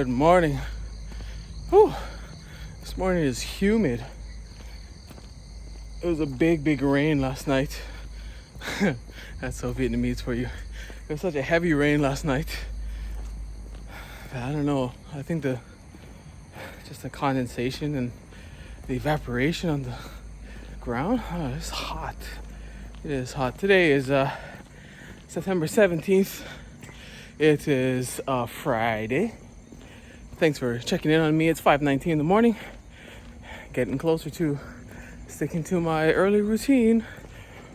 Good morning. Whew. This morning is humid. It was a big rain last night. That's so Vietnamese for you. It was such a heavy rain last night. I don't know. I think just the condensation and the evaporation on the ground. Oh, it's hot. It is hot. Today is September 17th. It is Friday. Thanks for checking in on me. It's 5:19 in the morning. Getting closer to sticking to my early routine,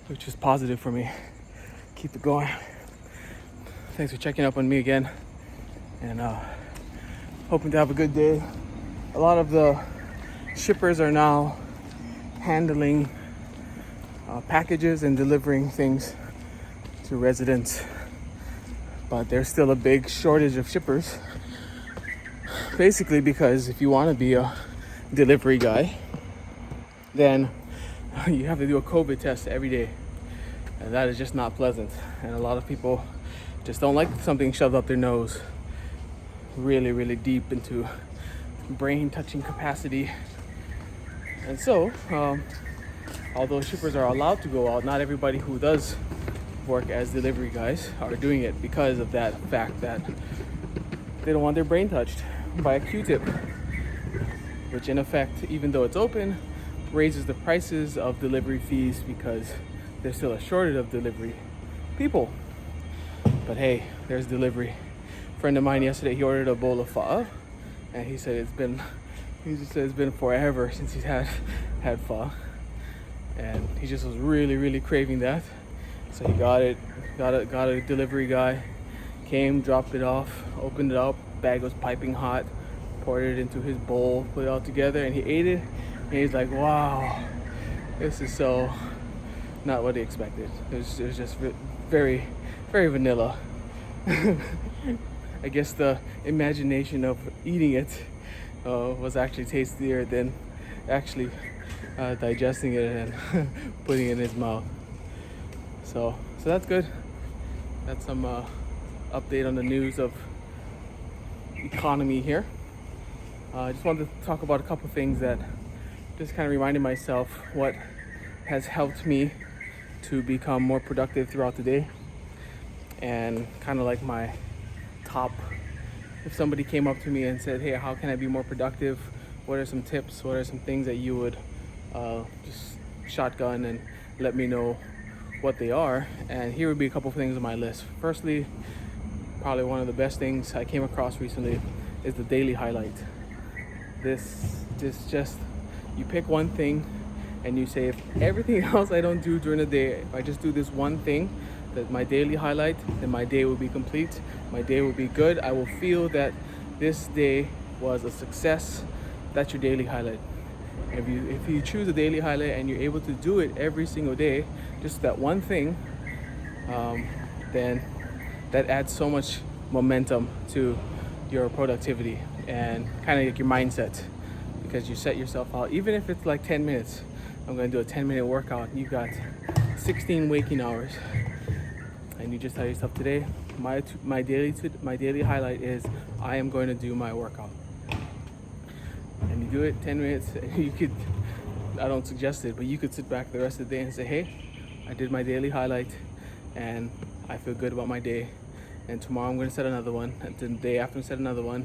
which is positive for me. Keep it going. Thanks for checking up on me again, and hoping to have a good day. A lot of the shippers are now handling packages and delivering things to residents, but there's still a big shortage of shippers. Basically, because if you want to be a delivery guy, then you have to do a COVID test every day, and that is just not pleasant. And a lot of people just don't like something shoved up their nose, really deep into brain touching capacity. And so, although shippers are allowed to go out, not everybody who does work as delivery guys are doing it because of that fact that they don't want their brain touched by a Q-tip, which in effect, even though it's open, raises the prices of delivery fees because there's still a shortage of delivery people. But hey, there's delivery. A friend of mine yesterday, he ordered a bowl of pho, and he said it's been forever since he's had pho, and he just was really craving that. So he got a delivery guy, came, dropped it off, opened it up, bag was piping hot, poured it into his bowl, put it all together, and he ate it, and he's like, wow, this is so not what he expected. It was just very vanilla. I guess the imagination of eating it was actually tastier than actually digesting it and putting it in his mouth. So that's good. That's some update on the news of economy here. I just wanted to talk about a couple things that just kind of reminded myself what has helped me to become more productive throughout the day, and kind of like my top, if somebody came up to me and said, hey, how can I be more productive? What are some tips? What are some things that you would just shotgun and let me know what they are? And here would be a couple of things on my list. Firstly, probably one of the best things I came across recently is the daily highlight. This just, you pick one thing and you say, if everything else I don't do during the day, if I just do this one thing, that my daily highlight, then my day will be complete. My day will be good. I will feel that this day was a success. That's your daily highlight. If you choose a daily highlight and you're able to do it every single day, just that one thing, then that adds so much momentum to your productivity and kind of like your mindset, because you set yourself out, even if it's like 10 minutes. I'm going to do a 10-minute workout. You've got 16 waking hours, and you just tell yourself, today my daily highlight is I am going to do my workout. And you do it 10 minutes. You could, I don't suggest it, but you could sit back the rest of the day and say, hey, I did my daily highlight and I feel good about my day. And tomorrow I'm going to set another one, and the day after set another one,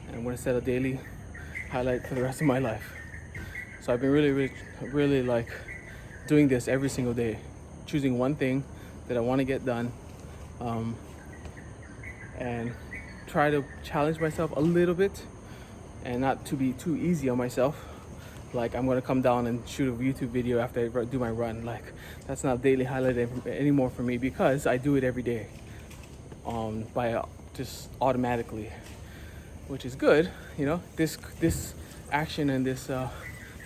and I'm going to set a daily highlight for the rest of my life. So I've been really like doing this every single day, choosing one thing that I want to get done, and try to challenge myself a little bit and not to be too easy on myself. Like, I'm going to come down and shoot a YouTube video after I do my run. Like, that's not a daily highlight anymore for me, because I do it every day by just automatically, which is good. You know, this action and this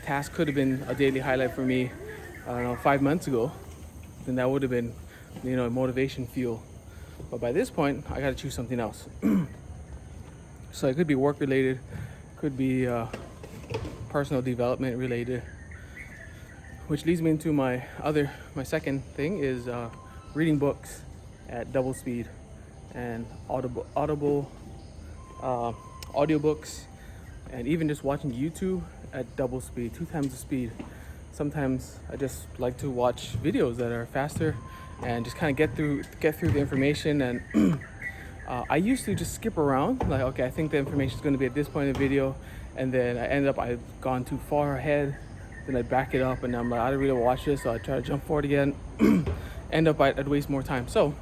task could have been a daily highlight for me, I don't know, 5 months ago. Then that would have been, you know, motivation fuel. But by this point, I got to choose something else. So it could be work related, could be personal development related, which leads me into my second thing is reading books at double speed and audible audiobooks, and even just watching YouTube at double speed, 2 times the speed. Sometimes I just like to watch videos that are faster and just kind of get through the information. And I used to just skip around, like, okay, I think the information is going to be at this point in the video, and then I've gone too far ahead, then I back it up, and I'm like, I don't really watch this, so I try to jump forward again. I'd waste more time. So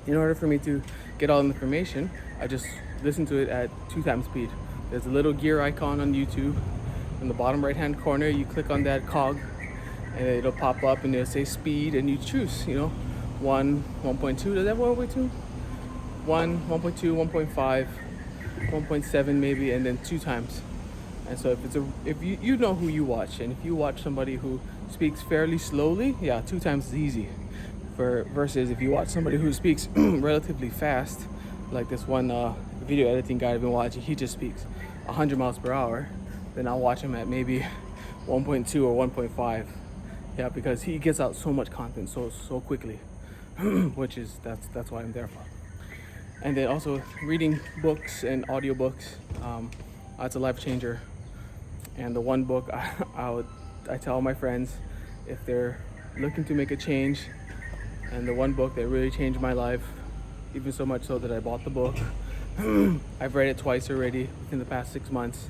in order for me to get all the information, I just listen to it at 2 times speed. There's a little gear icon on YouTube in the bottom right hand corner. You click on that cog and it'll pop up and it'll say speed, and you choose, 1, 1.2. Does that have 1.2? 1, 1.2, 1.5, 1.7 maybe, and then 2 times. And so if you know who you watch, and if you watch somebody who speaks fairly slowly, yeah, 2 times is easy. Versus if you watch somebody who speaks relatively fast, like this one video editing guy I've been watching, he just speaks 100 miles per hour, then I'll watch him at maybe 1.2 or 1.5. Yeah, because he gets out so much content so quickly, which is that's why I'm there for. And then also reading books and audiobooks, that's a life changer. And the one book I tell all my friends, if they're looking to make a change, and the one book that really changed my life, even so much so that I bought the book. I've read it twice already within the past 6 months.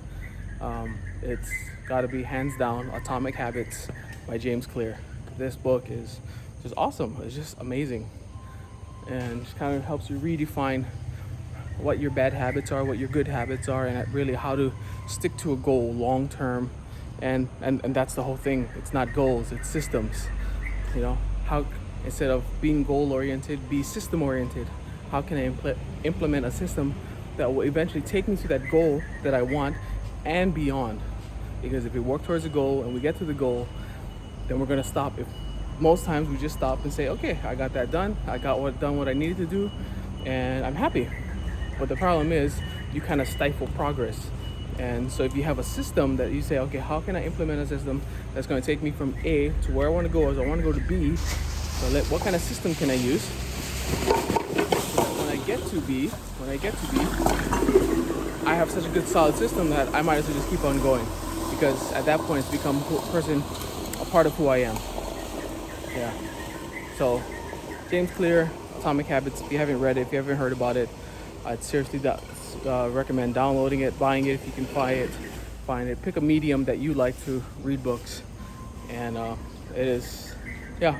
It's got to be hands down Atomic Habits by James Clear. This book is just awesome. It's just amazing, and just kind of helps you redefine what your bad habits are, what your good habits are, and really how to stick to a goal long term. And that's the whole thing. It's not goals, it's systems. How, instead of being goal oriented, be system oriented. How can I implement a system that will eventually take me to that goal that I want and beyond? Because if we work towards a goal and we get to the goal, then we're going to stop. Most times we just stop and say, okay, I got that done. I got done what I needed to do, and I'm happy. But the problem is you kind of stifle progress. And so if you have a system that you say, okay, how can I implement a system that's going to take me from A to where I want to go? As I want to go to B. So what kind of system can I use? When I get to B, I have such a good solid system that I might as well just keep on going, because at that point it's become a part of who I am. Yeah. So James Clear, Atomic Habits. If you haven't read it, if you haven't heard about it, I'd seriously recommend downloading it, buying it if you can find it. Pick a medium that you like to read books, and it is, yeah.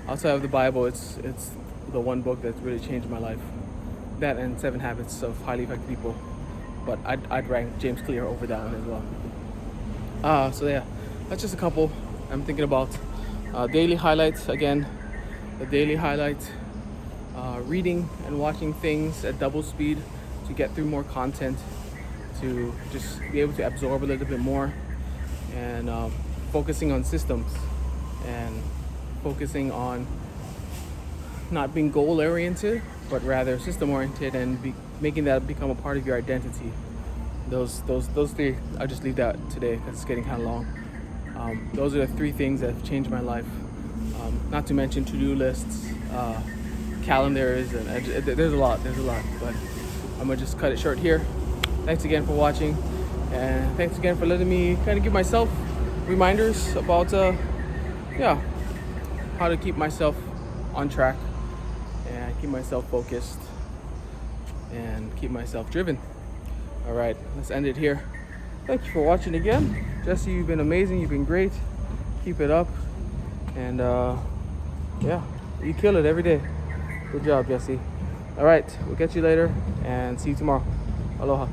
Outside of the Bible, it's the one book that's really changed my life. That and 7 Habits of Highly Effective People, but I'd rank James Clear over that one as well. So yeah, that's just a couple I'm thinking about. Daily highlights again. The daily highlights. Reading and watching things at double speed to get through more content, to just be able to absorb a little bit more, and focusing on systems, and focusing on not being goal oriented but rather system oriented, and making that become a part of your identity. Those 3, I'll just leave that today because it's getting kind of long. Those are the 3 things that have changed my life, not to mention to-do lists, calendars, and there's a lot, but I'm gonna just cut it short here. Thanks again for watching, and thanks again for letting me kind of give myself reminders about how to keep myself on track and keep myself focused and keep myself driven. All right, let's end it here. Thank you for watching again. Jesse, you've been amazing, you've been great. Keep it up, and yeah, you kill it every day. Good job, Jesse. All right, we'll catch you later and see you tomorrow. Aloha.